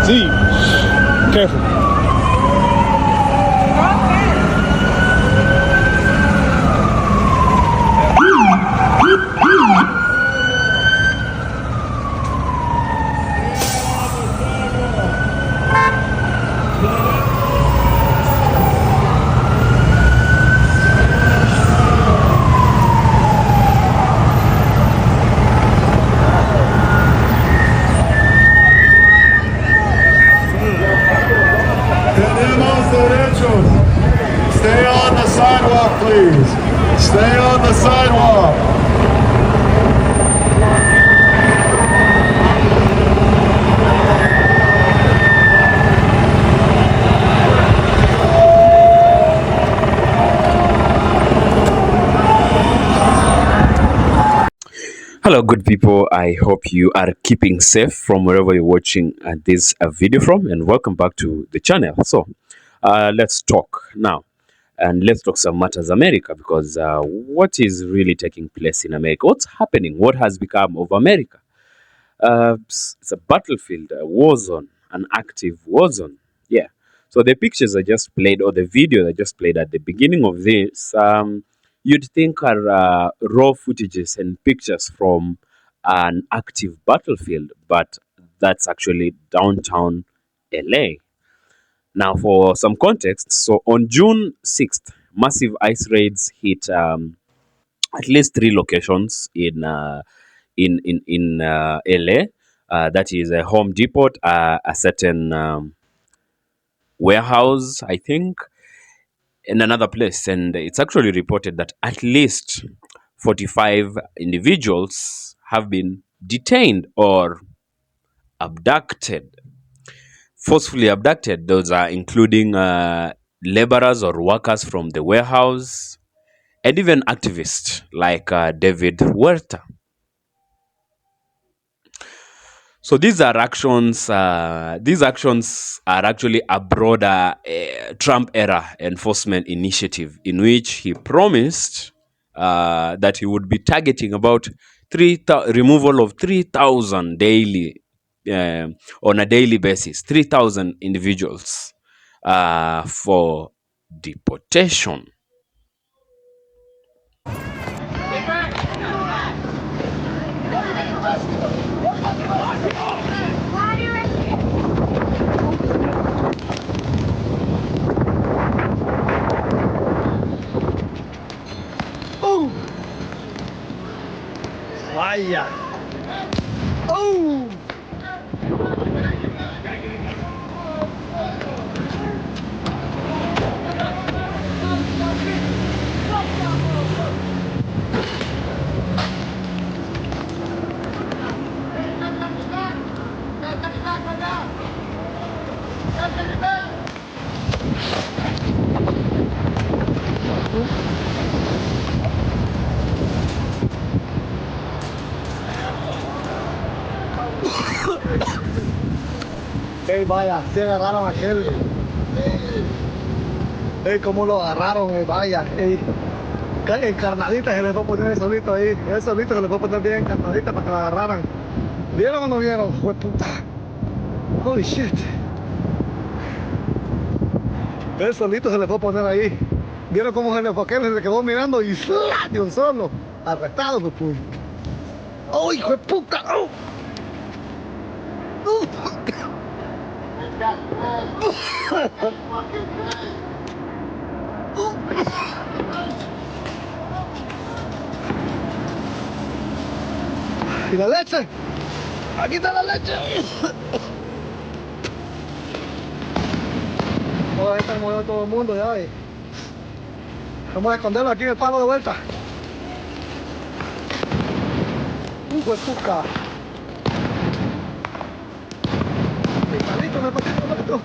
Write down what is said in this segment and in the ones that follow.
Z. Careful. Detentions. Stay on the sidewalk, please. Stay on the sidewalk. Hello, good people. I hope you are keeping safe from wherever you're watching this video from, and welcome back to the channel. So, let's talk now, and let's talk some matters America, because what is really taking place in America? What's happening? What has become of America? It's a battlefield, a war zone, an active war zone. Yeah. So the pictures I just played, or the video I just played at the beginning of this, you'd think are raw footages and pictures from an active battlefield, but that's actually downtown LA. Now, for some context, so on June 6th, massive ice raids hit at least three locations in LA. That is a Home Depot, a certain warehouse, I think, in another place. And it's actually reported that at least 45 individuals have been detained or abducted, forcefully abducted. Those are including laborers or workers from the warehouse, and even activists like David Huerta. So these are actions. These actions are actually a broader Trump-era enforcement initiative in which he promised that he would be targeting about removal of 3,000 daily on a daily basis, 3,000 individuals for deportation. Vaya. Oh. Ey, vaya, se agarraron a aquel. Ey, cómo lo agarraron, vaya. Ey, encarnadita se les va a poner solito ahí. Él solito se les va a poner bien encarnadita para que lo agarraran. ¿Vieron o no vieron? Fue puta. Holy shit. Él solito se les va a poner ahí. ¿Vieron cómo se le fue aquel? Se le quedó mirando y de un solo. Arrestado, pues. ¡Oh, hijo de puta! ¡Oh! ¿Y la leche? Aquí está la leche. Oh, ahí está moviendo todo el mundo ya. Vamos a esconderlo aquí en el palo de vuelta. Pues puca. Mi palito me pasó el palito.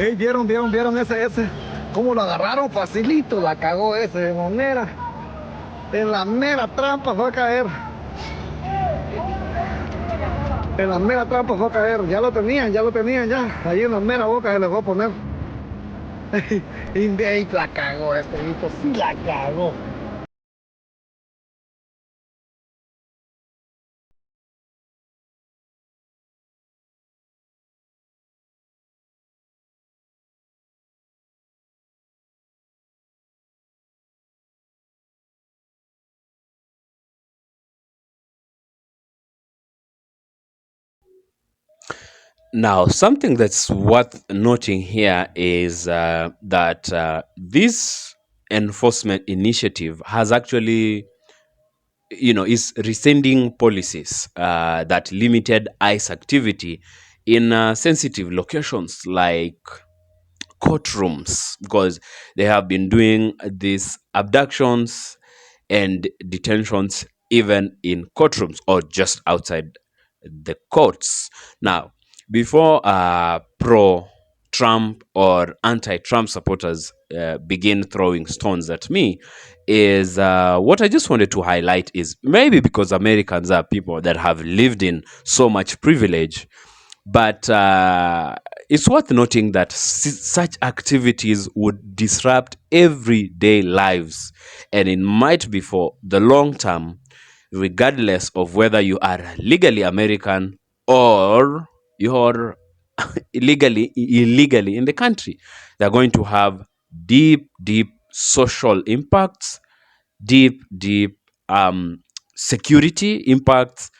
Vieron ese, cómo lo agarraron facilito, la cagó ese, en la mera trampa fue a caer, en la mera trampa fue a caer, ya lo tenían ya, ahí en la mera boca se les va a poner, y ahí la cagó este grito, sí la cagó. Now, something that's worth noting here is that this enforcement initiative has actually, is rescinding policies that limited ICE activity in sensitive locations like courtrooms, because they have been doing these abductions and detentions even in courtrooms or just outside the courts. Now, before pro Trump or anti Trump supporters begin throwing stones at me, is what I just wanted to highlight is maybe because Americans are people that have lived in so much privilege, but it's worth noting that such activities would disrupt everyday lives, and it might be for the long term, regardless of whether you are legally American or you're illegally in the country. They're going to have deep social impacts, deep security impacts,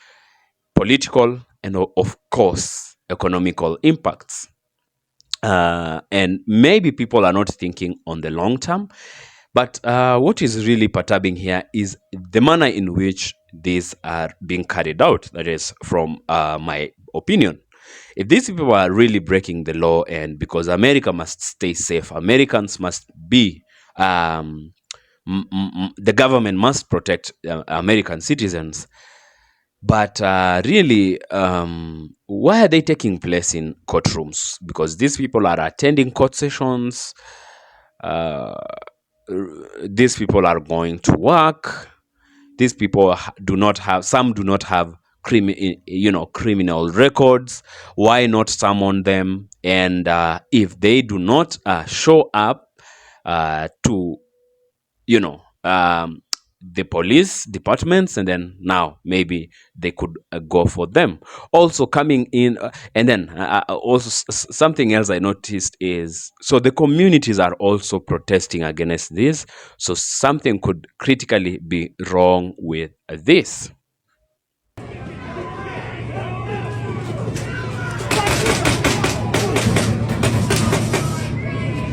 political, and of course economical impacts. And maybe people are not thinking on the long term, but what is really perturbing here is the manner in which these are being carried out. That is, from my opinion, if these people are really breaking the law, and because America must stay safe, Americans must be the government must protect American citizens, but really, why are they taking place in courtrooms? Because these people are attending court sessions. Uh, these people are going to work. These people do not have. Some do not have criminal records. Why not summon them? And if they do not show up to you know the police departments, and then now maybe they could go for them also coming in, and then also something else I noticed is, so the communities are also protesting against this, so something could critically be wrong with this.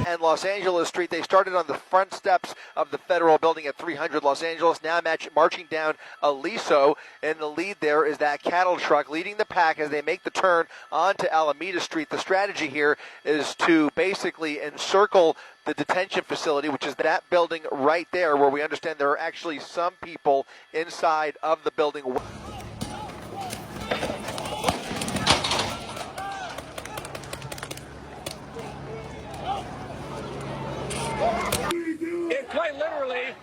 And Los Angeles Street. They started on the front steps of the federal building at 300 Los Angeles, now marching down Aliso. In the lead there is that cattle truck leading the pack as they make the turn onto Alameda Street. The strategy here is to basically encircle the detention facility, which is that building right there, where we understand there are actually some people inside of the building. It quite literally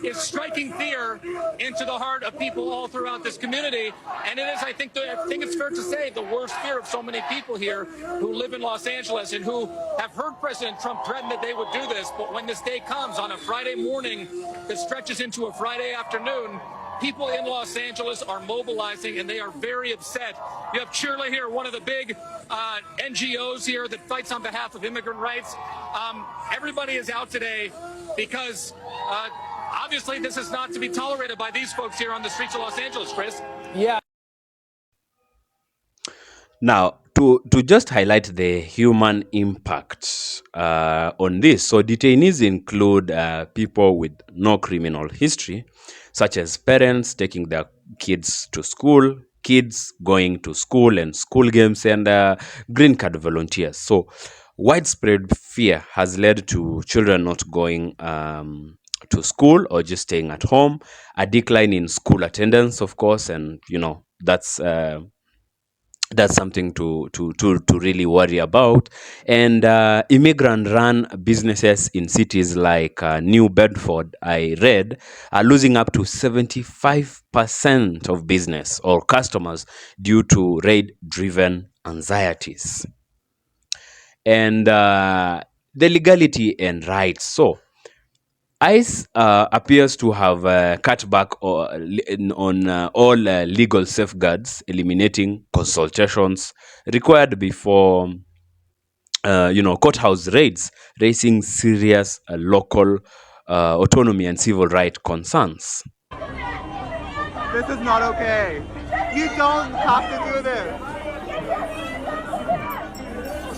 is striking fear into the heart of people all throughout this community. And it is, I think it's fair to say, the worst fear of so many people here who live in Los Angeles and who have heard President Trump threaten that they would do this. But when this day comes on a Friday morning that stretches into a Friday afternoon, people in Los Angeles are mobilizing, and they are very upset. You have Shirley here, one of the big NGOs here that fights on behalf of immigrant rights. Everybody is out today because obviously this is not to be tolerated by these folks here on the streets of Los Angeles, Chris. Yeah. Now, to just highlight the human impact on this, so detainees include people with no criminal history, such as parents taking their kids to school, kids going to school and school games, and green card volunteers. So, widespread fear has led to children not going to school or just staying at home, a decline in school attendance, of course, and that's that's something to really worry about. And immigrant run businesses in cities like New Bedford, I read, are losing up to 75% of business or customers due to raid driven anxieties. And the legality and rights. So ICE appears to have cut back on all legal safeguards, eliminating consultations required before, courthouse raids, raising serious local autonomy and civil right concerns. This is not okay. You don't have to do this.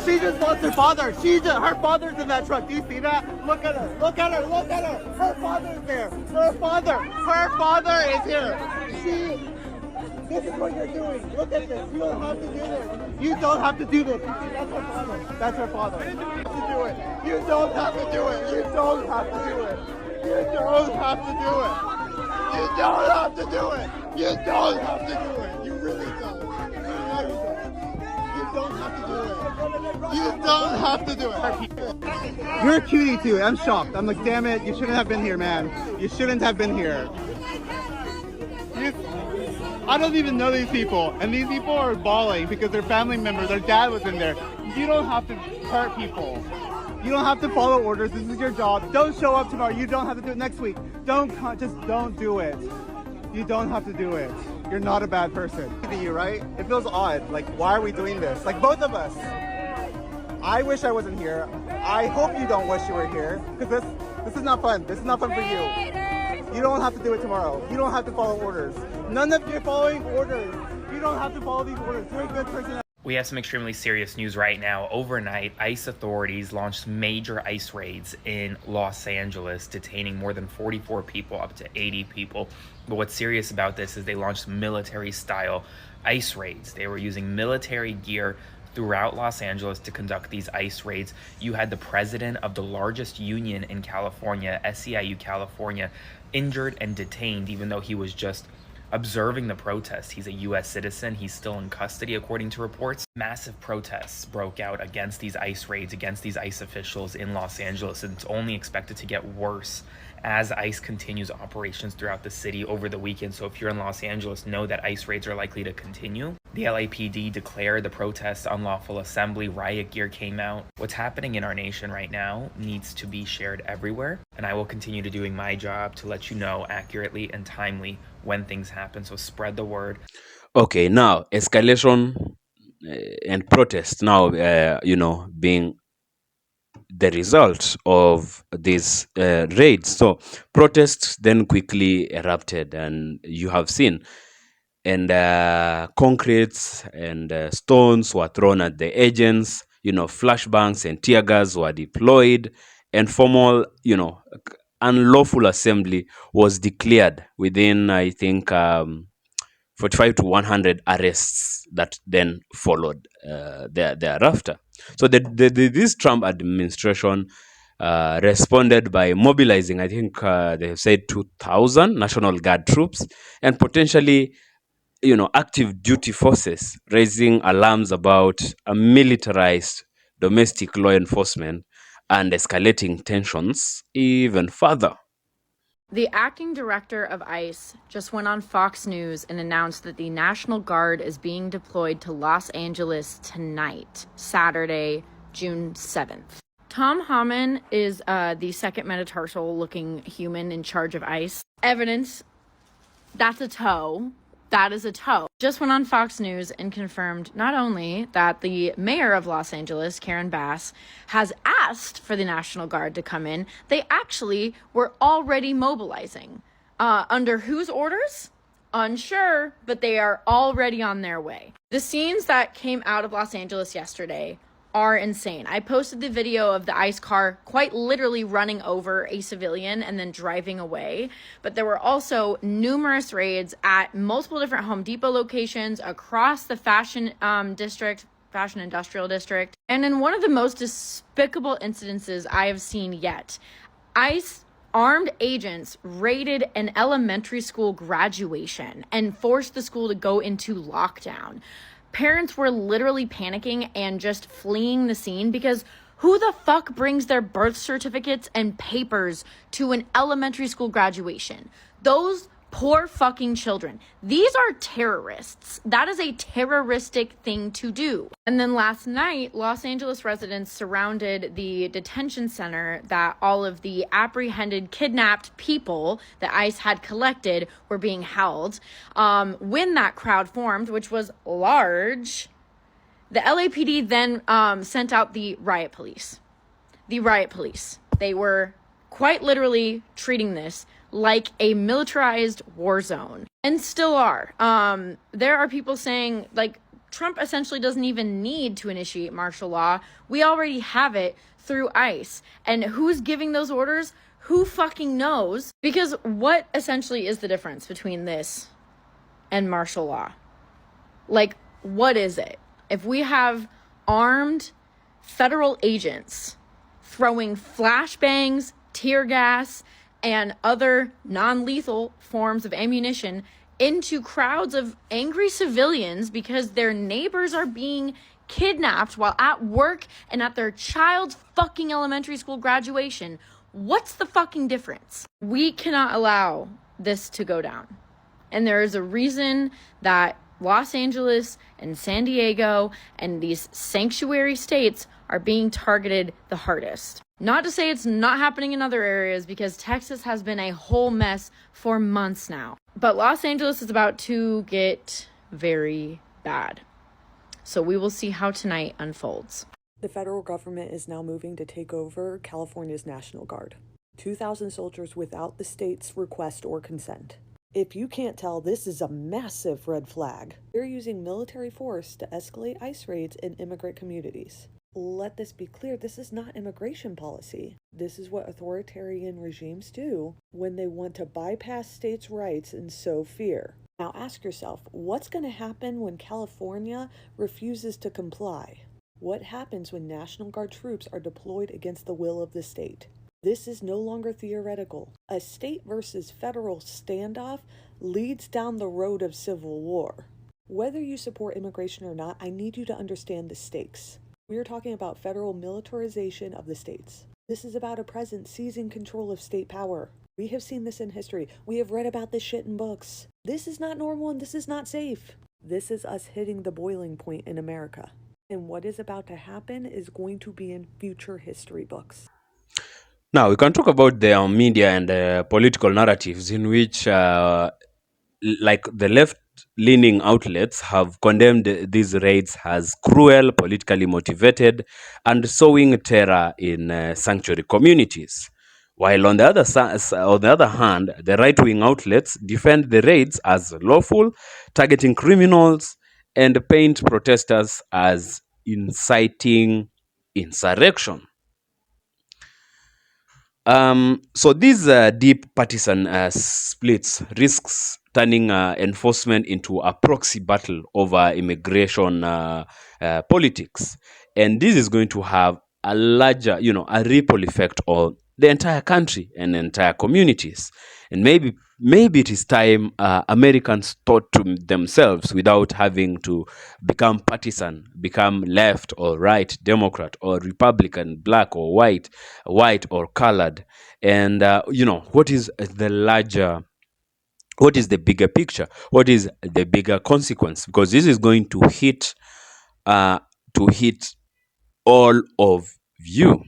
She just wants her father. Her father's in that truck. Do you see that? Look at her. Look at her. Look at her. Her father's there. Her father is here. This is what you're doing. Look at this. You don't have to do this. You don't have to do this. You see, that's her father. That's her father. You don't have to do it. You don't have to do it. You don't have to do it. You don't have to do it. You don't have to do it. You don't have to do it. You really don't. You know you don't. You don't have to do it. You don't have to do it. You're a cutie too. I'm shocked. I'm like, damn it. You shouldn't have been here, man. You shouldn't have been here. I don't even know these people. And these people are bawling because their family member, their dad was in there. You don't have to hurt people. You don't have to follow orders. This is your job. Don't show up tomorrow. You don't have to do it next week. Just don't do it. You don't have to do it. You're not a bad person. You, right? It feels odd. Like, why are we doing this? Like, both of us. I wish I wasn't here. I hope you don't wish you were here. Because this is not fun. This is not fun for you. You don't have to do it tomorrow. You don't have to follow orders. None of you are following orders. You don't have to follow these orders. You're a good person. We have some extremely serious news right now. Overnight, ICE authorities launched major ICE raids in Los Angeles, detaining more than 44 people, up to 80 people. But what's serious about this is they launched military-style ICE raids. They were using military gear throughout Los Angeles to conduct these ICE raids. You had the president of the largest union in California, SEIU California, injured and detained, even though he was just observing the protest. He's a U.S. citizen. He's still in custody, according to reports. Massive protests broke out against these ICE raids, against these ICE officials in Los Angeles, and it's only expected to get worse as ICE continues operations throughout the city over the weekend. So if you're in Los Angeles, know that ICE raids are likely to continue. The LAPD declared the protests unlawful assembly. Riot gear came out. What's happening in our nation right now needs to be shared everywhere, and I will continue to doing my job to let you know accurately and timely when things happen. So spread the word. Okay, now escalation and protest now, being the result of these raids. So protests then quickly erupted, and you have seen, and concretes and stones were thrown at the agents. Flashbangs and tear gas were deployed, and formal, unlawful assembly was declared within, I think, 45 to 100 arrests that then followed thereafter. So this Trump administration responded by mobilizing, I think they have said 2,000 National Guard troops and potentially, active duty forces, raising alarms about a militarized domestic law enforcement and escalating tensions even further. The acting director of ICE just went on Fox News and announced that the National Guard is being deployed to Los Angeles tonight, Saturday, June 7th. Tom Hammond is the second metatarsal-looking human in charge of ICE. Evidence, that's a toe. That is a toe. Just went on Fox News and confirmed not only that the mayor of Los Angeles, Karen Bass, has asked for the National Guard to come in, they actually were already mobilizing. Under whose orders? Unsure, but they are already on their way. The scenes that came out of Los Angeles yesterday are insane. I posted the video of the ICE car quite literally running over a civilian and then driving away. But there were also numerous raids at multiple different Home Depot locations across the fashion industrial district. And in one of the most despicable incidences I have seen yet, ICE armed agents raided an elementary school graduation and forced the school to go into lockdown. Parents were literally panicking and just fleeing the scene because who the fuck brings their birth certificates and papers to an elementary school graduation? Those poor fucking children. These are terrorists. That is a terroristic thing to do. And then last night, Los Angeles residents surrounded the detention center that all of the apprehended, kidnapped people that ICE had collected were being held. When that crowd formed, which was large, the LAPD then sent out the riot police. The riot police. They were quite literally treating this like a militarized war zone, and still are. There are people saying, like, Trump essentially doesn't even need to initiate martial law. We already have it through ICE. And who's giving those orders? Who fucking knows? Because what essentially is the difference between this and martial law? Like, what is it? If we have armed federal agents throwing flashbangs, tear gas, and other non-lethal forms of ammunition into crowds of angry civilians because their neighbors are being kidnapped while at work and at their child's fucking elementary school graduation, what's the fucking difference? We cannot allow this to go down. And there is a reason that Los Angeles and San Diego and these sanctuary states are being targeted the hardest. Not to say it's not happening in other areas, because Texas has been a whole mess for months now. But Los Angeles is about to get very bad. So we will see how tonight unfolds. The federal government is now moving to take over California's National Guard. 2,000 soldiers without the state's request or consent. If you can't tell, this is a massive red flag. They're using military force to escalate ICE raids in immigrant communities. Let this be clear, this is not immigration policy. This is what authoritarian regimes do when they want to bypass states' rights and sow fear. Now ask yourself, what's going to happen when California refuses to comply? What happens when National Guard troops are deployed against the will of the state? This is no longer theoretical. A state versus federal standoff leads down the road of civil war. Whether you support immigration or not, I need you to understand the stakes. We are talking about federal militarization of the states. This is about a president seizing control of state power. We have seen this in history. We have read about this shit in books. This is not normal and this is not safe. This is us hitting the boiling point in America. And what is about to happen is going to be in future history books. Now, we can talk about the media and political narratives in which, like the left-leaning outlets have condemned these raids as cruel, politically motivated, and sowing terror in sanctuary communities. While on the other hand, the right-wing outlets defend the raids as lawful, targeting criminals, and paint protesters as inciting insurrection. So these deep partisan splits risks turning enforcement into a proxy battle over immigration politics. And this is going to have a larger, a ripple effect on the entire country and entire communities. And maybe it is time Americans thought to themselves without having to become partisan, become left or right, Democrat or Republican, black or white or colored. And, what is the bigger picture? What is the bigger consequence? Because this is going to hit all of you.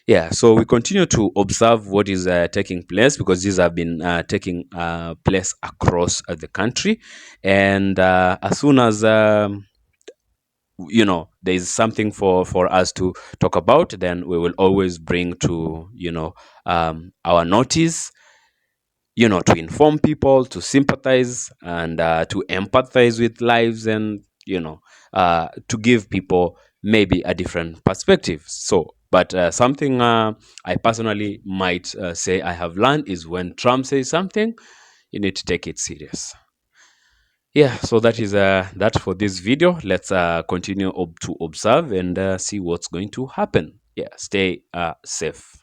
Yeah, so we continue to observe what is taking place, because these have been taking place across the country. And as soon as, there is something for us to talk about, then we will always bring to, our notice, to inform people, to sympathize, and to empathize with lives, and, to give people maybe a different perspective. So, but something I personally might say I have learned is when Trump says something, you need to take it serious. Yeah, so that is that for this video. Let's continue to observe and see what's going to happen. Yeah, stay safe.